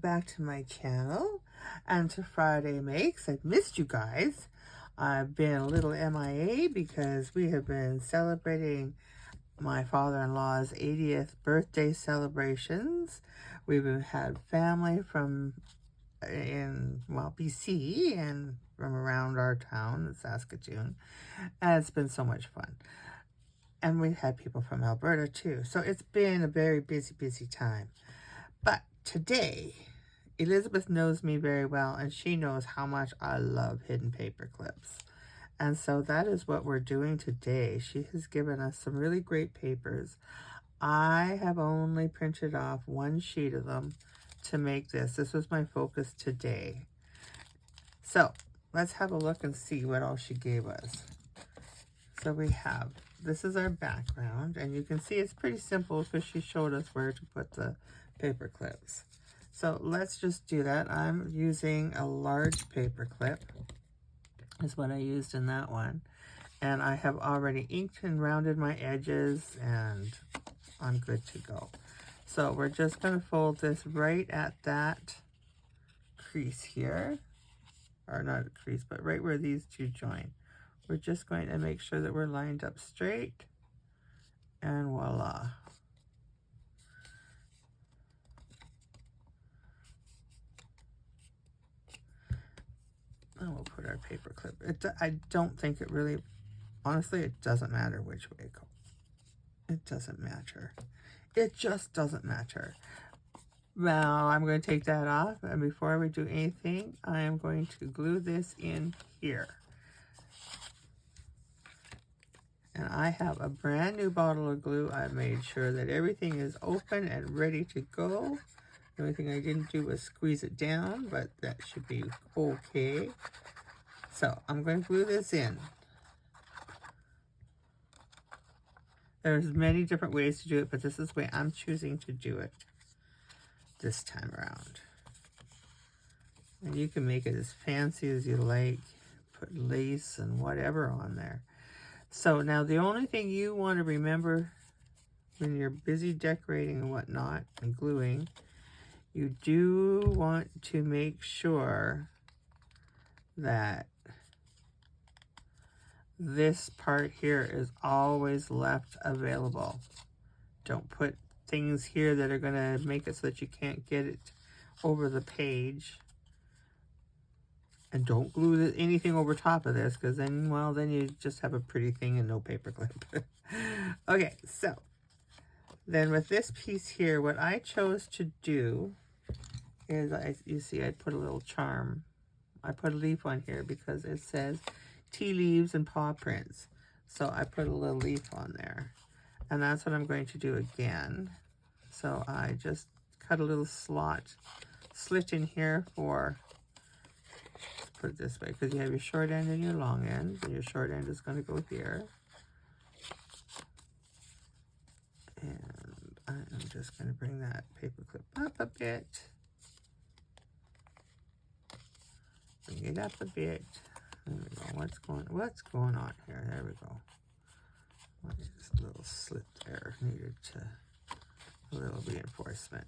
back to my channel and to Friday Makes. I've missed you guys. I've been a little MIA because we have been celebrating my father-in-law's 80th birthday celebrations. We've had family from BC and from around our town, Saskatoon, and it's been so much fun. And we've had people from Alberta too. So it's been a very busy time. But today, Elizabeth knows me very well, and she knows how much I love hidden paper clips. And so that is what we're doing today. She has given us some really great papers. I have only printed off one sheet of them to make this. This was my focus today. So let's have a look and see what all she gave us. So we have, this is our background, and you can see it's pretty simple because she showed us where to put the paper clips. So let's just do that. I'm using a large paper clip, is what I used in that one. And I have already inked and rounded my edges, and I'm good to go. So we're just going to fold this right at that crease here, or not a crease, but right where these two join. We're just going to make sure that we're lined up straight, and voila. And we'll put our paper clip. I don't think it really, honestly, it doesn't matter which way it goes. It doesn't matter. It just doesn't matter. Now I'm going to take that off, and before we do anything, I am going to glue this in here. And I have a brand new bottle of glue. I made sure that everything is open and ready to go. The only thing I didn't do was squeeze it down, but that should be okay. So I'm going to glue this in. There's many different ways to do it, but this is the way I'm choosing to do it this time around. And you can make it as fancy as you like. Put lace and whatever on there. So now the only thing you want to remember when you're busy decorating and whatnot and gluing, you do want to make sure that this part here is always left available. Don't put things here that are going to make it so that you can't get it over the page. And don't glue anything over top of this, because then, well, then you just have a pretty thing and no paper clip. Okay, so then with this piece here, what I chose to do is, you see I put a little charm. I put a leaf on here because it says tea leaves and paw prints. So I put a little leaf on there. And that's what I'm going to do again. So I just cut a little slit in here for, put it this way, because you have your short end and your long end, and your short end is going to go here. And I'm just going to bring that paper clip up a bit. Bring it up a bit. There we go. What's going on here? There we go. Just a little slit there needed a little reinforcement.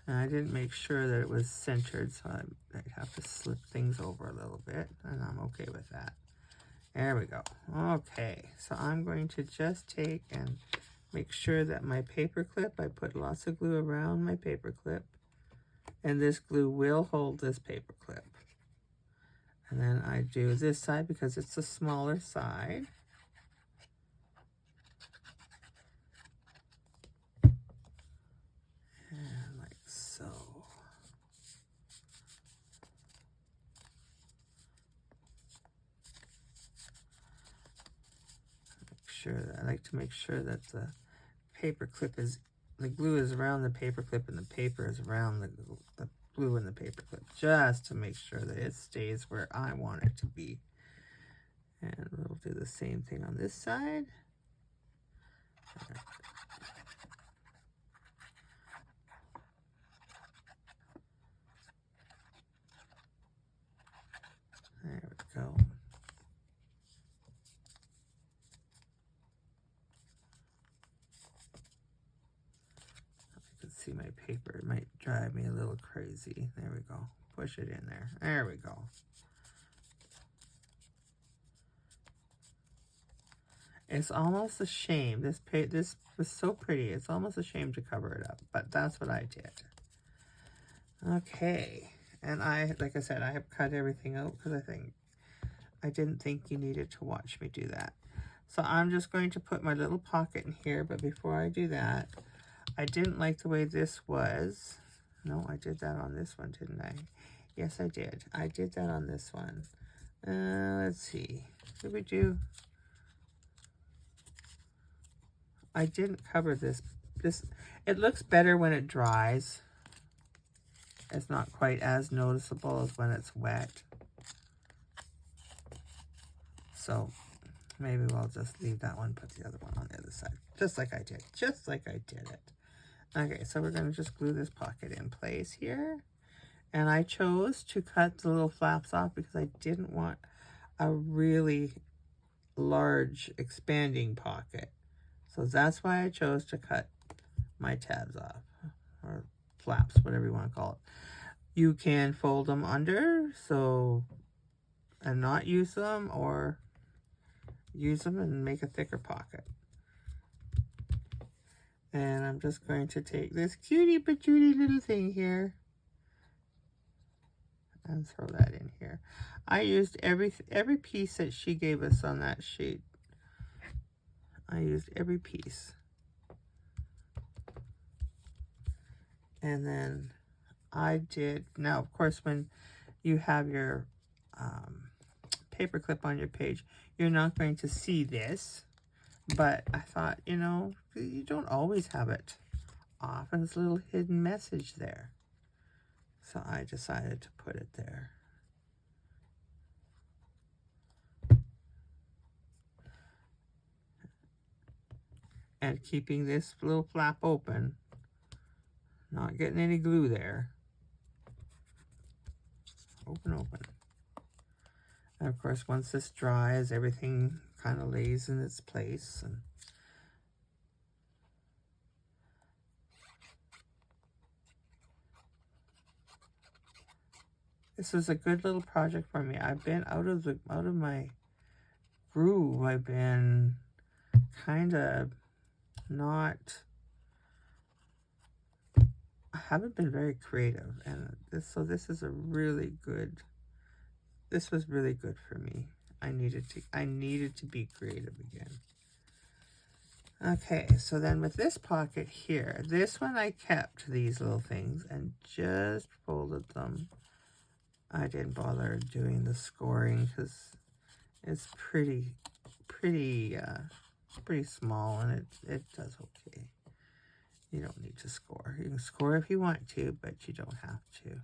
And I didn't make sure that it was centered, so I have to slip things over a little bit, and I'm okay with that. There we go. Okay, so I'm going to just take and make sure that my paper clip, I put lots of glue around my paper clip, and this glue will hold this paper clip. And then I do this side because it's the smaller side. And like so. I like to make sure that the paper clip is, the glue is around the paper clip and the paper is around the glue in the paper clip, just to make sure that it stays where I want it to be. And we'll do the same thing on this side. There we go. see, my paper might drive me a little crazy. There we go. Push it in there. There we go. It's almost a shame. This was so pretty. It's almost a shame to cover it up, but that's what I did. Okay, and like I said, I have cut everything out because I didn't think you needed to watch me do that. So I'm just going to put my little pocket in here, but before I do that, I didn't like the way this was. No, I did that on this one, didn't I? Yes, I did. I did that on this one. Let's see. Did we do... I didn't cover this. It looks better when it dries. It's not quite as noticeable as when it's wet. So maybe we'll just leave that one, put the other one on the other side. Just like I did. Just like I did it. Okay, so we're going to just glue this pocket in place here. And I chose to cut the little flaps off because I didn't want a really large expanding pocket. So that's why I chose to cut my tabs off, or flaps, whatever you want to call it. You can fold them under, and not use them, or use them and make a thicker pocket. And I'm just going to take this cutie patootie little thing here and throw that in here. I used every piece that she gave us on that sheet. I used every piece. And then I did, now of course when you have your paper clip on your page, you're not going to see this, but I thought, you know, you don't always have it off, and there's a little hidden message there. So I decided to put it there. And keeping this little flap open, not getting any glue there. Open, open. And of course, once this dries, everything kind of lays in its place. And this was a good little project for me. I've been out of my groove. I've been kind of not, I haven't been very creative, and this is a really good, this was really good for me. I needed to be creative again. Okay, so then with this pocket here, this one I kept these little things and just folded them. I didn't bother doing the scoring because it's pretty small, and it does okay. You don't need to score. You can score if you want to, but you don't have to.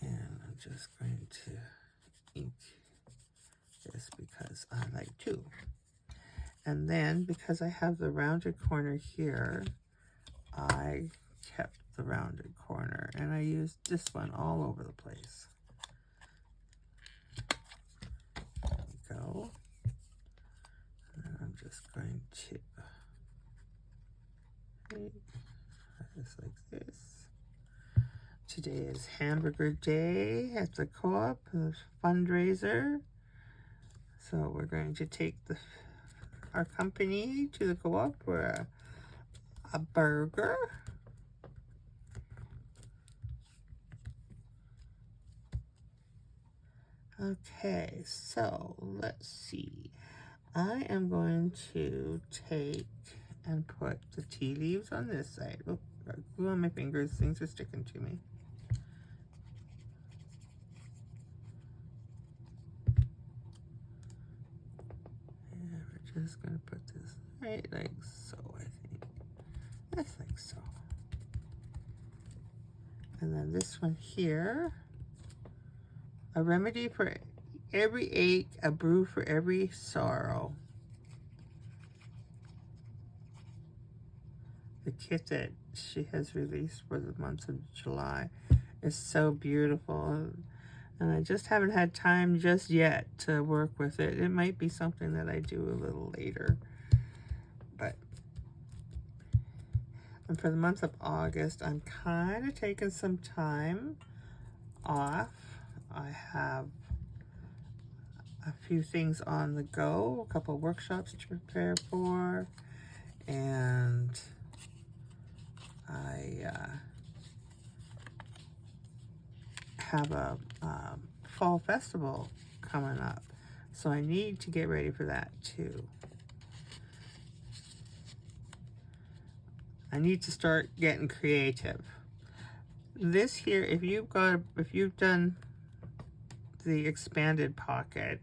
And I'm just going to ink this because I like to. And then because I have the rounded corner here, I kept the rounded corner, and I used this one all over the place. There we go. And I'm just going to just like this. Today is hamburger day at the co-op, a fundraiser. So we're going to take our company to the co-op for a burger. Okay, so let's see. I am going to take and put the tea leaves on this side. Oh, got glue on my fingers. Things are sticking to me. Yeah, we're just going to put this right like so, I think. That's like so. And then this one here. A remedy for every ache, a brew for every sorrow. The kit that she has released for the month of July is so beautiful. And I just haven't had time just yet to work with it. It might be something that I do a little later. But And for the month of August, I'm kind of taking some time off. I have a few things on the go, a couple workshops to prepare for, and I have a fall festival coming up, so I need to get ready for that too. I need to start getting creative. This here, if you've done the expanded pocket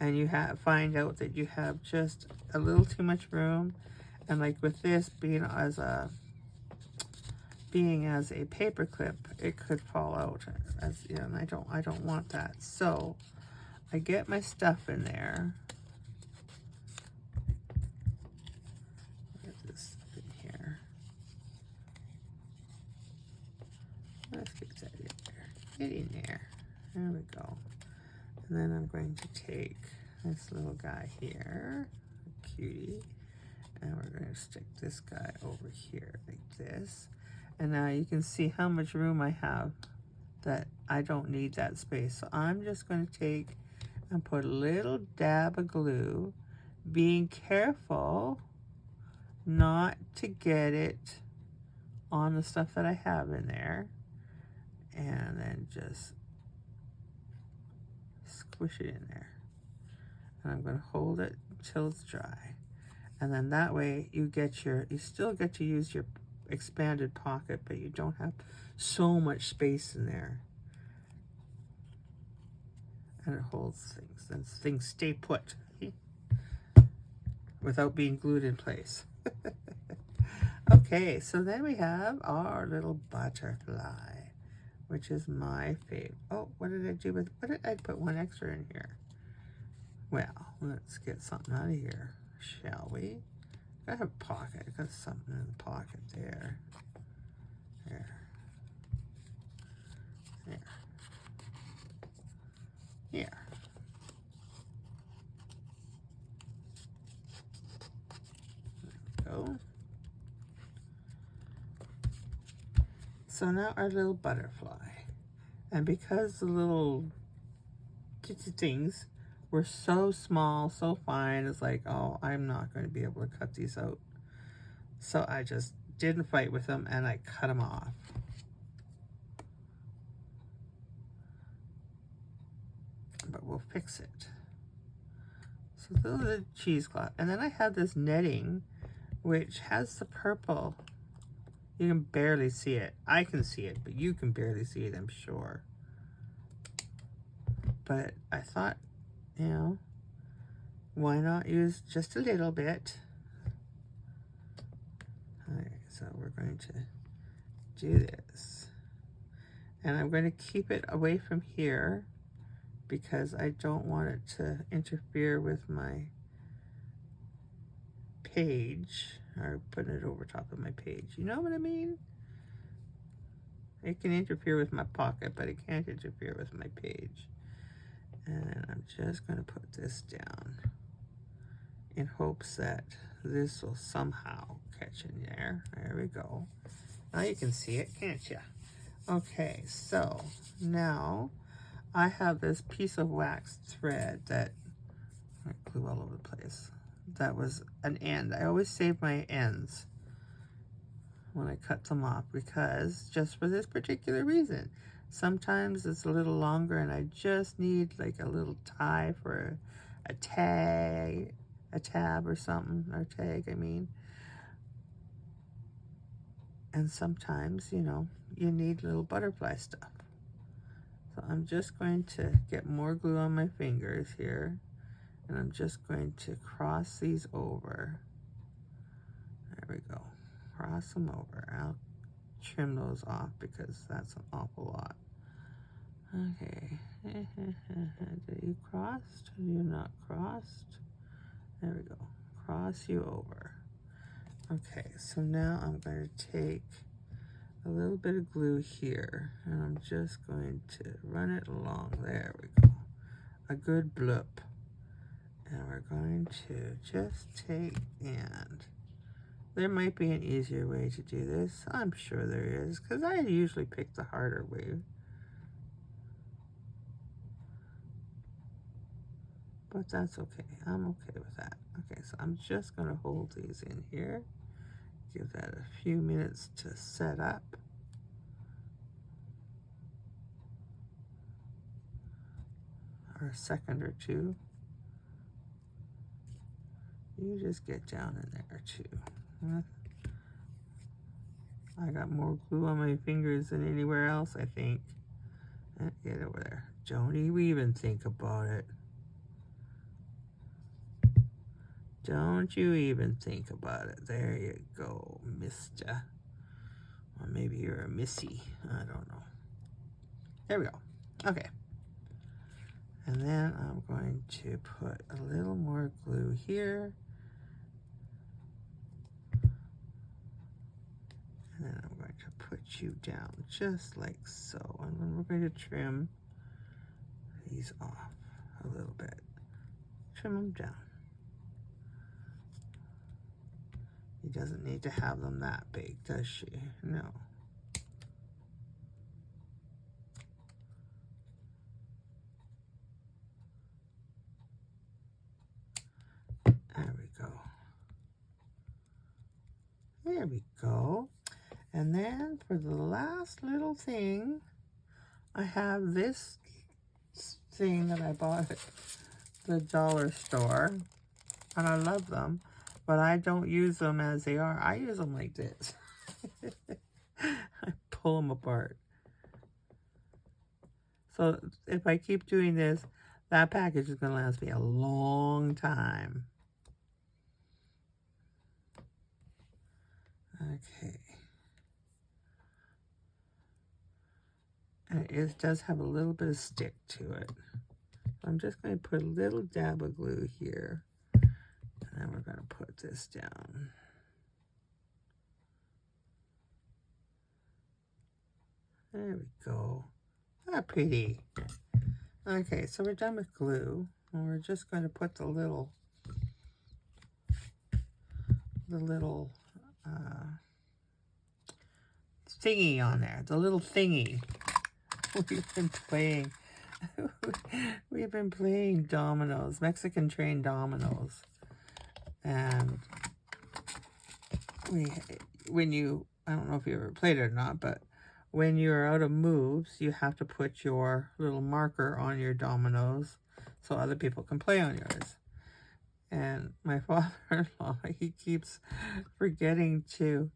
and you find out that you have just a little too much room, and like with this being as a paper clip, it could fall out, as you know, and I don't want that. So I get my stuff in there. Where's this in here? Let's get that in there. Get in there. There we go. And then I'm going to take this little guy here, a cutie, and we're going to stick this guy over here like this. And now you can see how much room I have that I don't need that space. So I'm just going to take and put a little dab of glue, being careful not to get it on the stuff that I have in there, and then just squish it in there. And I'm going to hold it till it's dry. And then that way you still get to use your expanded pocket, but you don't have so much space in there. And it holds things, and things stay put without being glued in place. Okay, so then we have our little butterfly, which is my favorite. Oh, what did I do with, what did I put one extra in here? Well, let's get something out of here, shall we? I have a pocket. I got something in the pocket there. There. There. Here. There we go. So now our little butterfly. And because the little things were so small, so fine, it's like, oh, I'm not going to be able to cut these out. So I just didn't fight with them, and I cut them off. But we'll fix it. So those are the cheesecloth. And then I have this netting, which has the purple. You can barely see it. I can see it, but you can barely see it, I'm sure. But I thought, you know, why not use just a little bit? Alright, so we're going to do this. And I'm going to keep it away from here because I don't want it to interfere with my page, or putting it over top of my page. You know what I mean? It can interfere with my pocket, but it can't interfere with my page. And I'm just going to put this down in hopes that this will somehow catch in there. There we go. Now you can see it, can't you? Okay, so now I have this piece of wax thread that I glue all over the place. That was an end. I always save my ends when I cut them off, because just for this particular reason. Sometimes it's a little longer and I just need like a little tie for a tab or something, or tag, I mean. And sometimes, you know, you need little butterfly stuff. So I'm just going to get more glue on my fingers here, and I'm just going to cross these over. There we go. Cross them over. I'll trim those off because that's an awful lot. Okay. Did you crossed? Are you not crossed? There we go. Cross you over. Okay, so now I'm going to take a little bit of glue here, and I'm just going to run it along. There we go. A good bloop. And we're going to just take and There might be an easier way to do this. I'm sure there is, because I usually pick the harder way. But that's okay. I'm okay with that. Okay, so I'm just going to hold these in here. Give that a few minutes to set up. Or a second or two. You just get down in there too. I got more glue on my fingers than anywhere else, I think. Get over there. Don't you even think about it. Don't you even think about it. There you go, mister. Or maybe you're a missy. I don't know. There we go. Okay. And then I'm going to put a little more glue here. And then I'm going to put you down just like so. And then we're going to trim these off a little bit. Trim them down. He doesn't need to have them that big, does she? No. There we go. There we go. And then for the last little thing, I have this thing that I bought at the dollar store. And I love them, but I don't use them as they are. I use them like this. I pull them apart. So if I keep doing this, that package is going to last me a long time. Okay. And it does have a little bit of stick to it. I'm just going to put a little dab of glue here. And then we're going to put this down. There we go. Ah, pretty. Okay, so we're done with glue. And we're just going to put the little thingy on there. The little thingy. We've been playing dominoes, Mexican train dominoes. And I don't know if you ever played it or not, but when you're out of moves, you have to put your little marker on your dominoes so other people can play on yours. And my father-in-law, he keeps forgetting to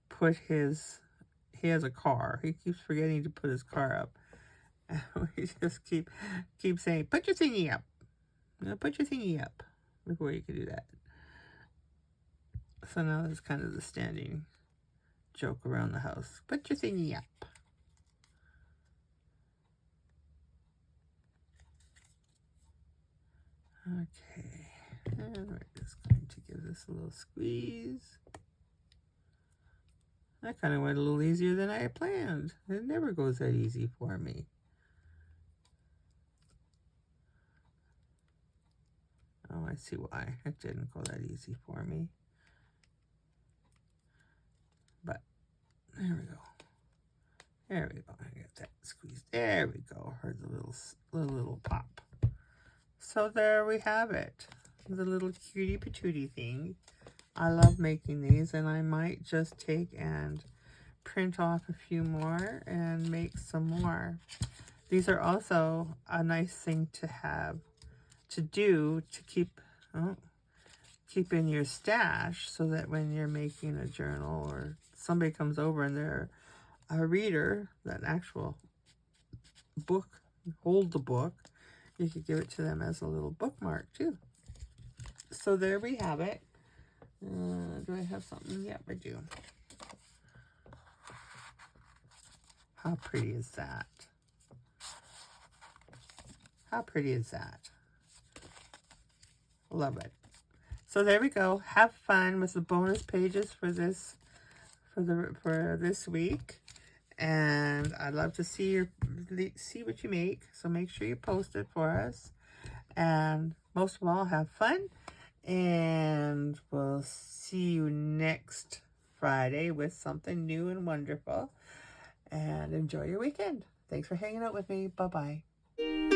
put he has a car. He keeps forgetting to put his car up. And we just keep saying, put your thingy up. Put your thingy up before you can do that. So now that's kind of the standing joke around the house. Put your thingy up. Okay, and we're just going to give this a little squeeze. That kind of went a little easier than I had planned. It never goes that easy for me. Oh, I see why. It didn't go that easy for me. But there we go. There we go. I got that squeeze. There we go. Heard the little pop. So there we have it. The little cutie patootie thing. I love making these, and I might just take and print off a few more and make some more. These are also a nice thing to have, to do, to keep in your stash, so that when you're making a journal or somebody comes over and they're a reader, that actual book, hold the book, you could give it to them as a little bookmark too. So there we have it. Do I have something? Yep, I do. How pretty is that? How pretty is that? Love it. So there we go. Have fun with the bonus pages for this week. And I'd love to see what you make. So make sure you post it for us. And most of all, have fun. And we'll see see you next Friday with something new and wonderful. And enjoy your weekend. Thanks for hanging out with me. Bye-bye.